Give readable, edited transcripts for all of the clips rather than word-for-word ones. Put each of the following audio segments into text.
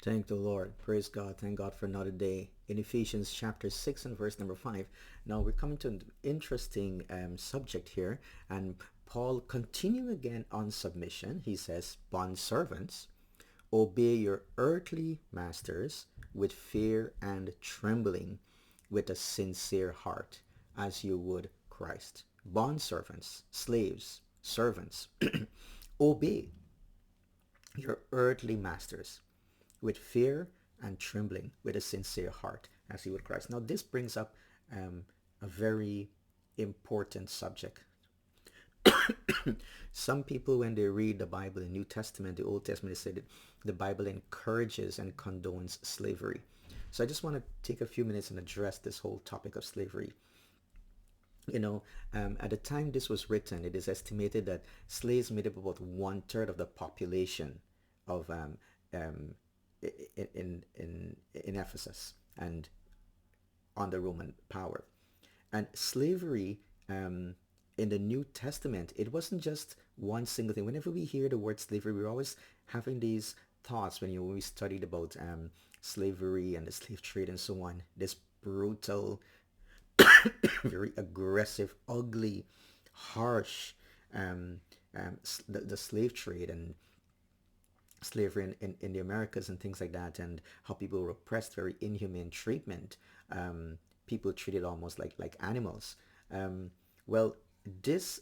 Thank the Lord. Praise God. Thank God for another day. In Ephesians chapter 6 and verse number 5. Now we're coming to an interesting subject here. And Paul continue again on submission. He says, bond servants, obey your earthly masters with fear and trembling, with a sincere heart, as you would Christ. Bond servants, slaves, servants, obey your earthly masters with fear and trembling, with a sincere heart, as he would Christ. Now, this brings up a very important subject. Some people, when they read the Bible, the New Testament, the Old Testament, they say that the Bible encourages and condones slavery. So I just want to take a few minutes and address this whole topic of slavery. At the time this was written, it is estimated that slaves made up about 1/3 of the population of um, in Ephesus and under Roman power. And slavery in the New Testament, it wasn't just one single thing. Whenever we hear the word slavery, we're always having these thoughts when we studied about slavery and the slave trade and so on. This brutal, very aggressive, ugly, harsh the slave trade and slavery in the Americas and things like that, and how people were oppressed, very inhumane treatment. People treated almost like animals. Well, this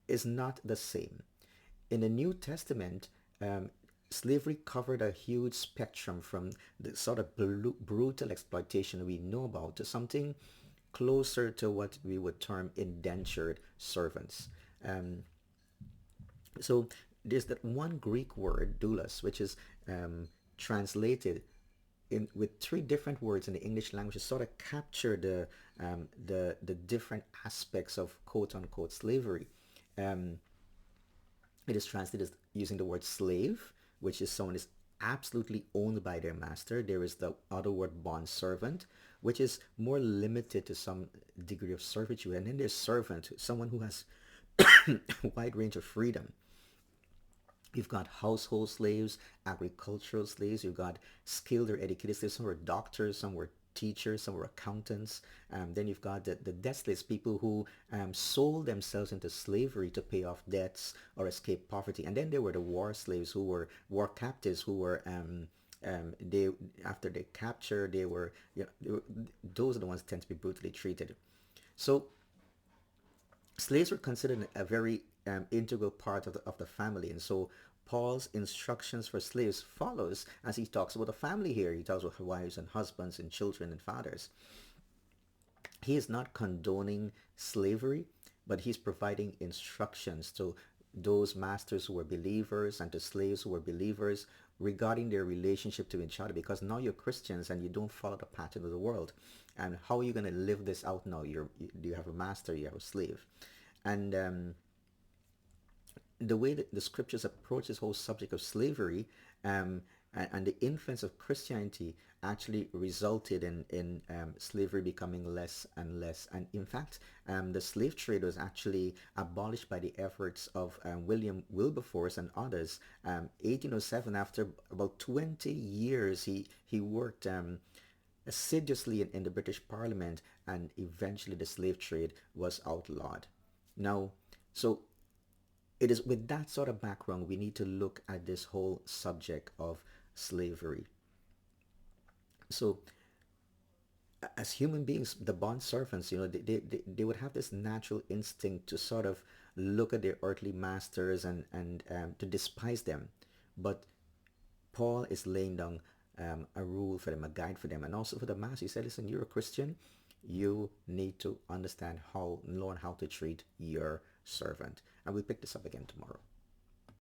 is not the same. In the New Testament, slavery covered a huge spectrum from the sort of brutal exploitation we know about to something closer to what we would term indentured servants. Um, so there's that one Greek word, doulos, which is translated in with three different words in the English language to sort of capture the different aspects of quote unquote slavery. Um, it is translated as using the word slave, which is someone is absolutely owned by their master. There is the other word bond servant, which is more limited to some degree of servitude. And then there's servant, someone who has a wide range of freedom. You've got household slaves, agricultural slaves. You've got skilled or educated slaves. Some were doctors, some were teachers, some were accountants. Then you've got the debt slaves, people who sold themselves into slavery to pay off debts or escape poverty. And then there were the war slaves, who were war captives, who were they after they capture, those are the ones who tend to be brutally treated. So slaves were considered a very integral part of the family, and so Paul's instructions for slaves follows as he talks about the family here. He talks about wives and husbands and children and fathers. He is not condoning slavery, but he's providing instructions to those masters who were believers and to slaves who were believers regarding their relationship to each other, because now you're Christians and you don't follow the pattern of the world. And how are you going to live this out now? Do you have a master, you have a slave? And the way that the scriptures approach this whole subject of slavery and the influence of Christianity actually resulted in slavery becoming less and less. And in fact, the slave trade was actually abolished by the efforts of William Wilberforce and others. 1807, after about 20 years, he worked assiduously in the British Parliament, and eventually the slave trade was outlawed. Now, so it is with that sort of background we need to look at this whole subject of slavery. So as human beings, the bond servants, they would have this natural instinct to sort of look at their earthly masters and to despise them. But Paul is laying down a rule for them, a guide for them, and also for the master. He said, listen, you're a Christian, you need to understand how, learn how to treat your servant. And we'll pick this up again tomorrow.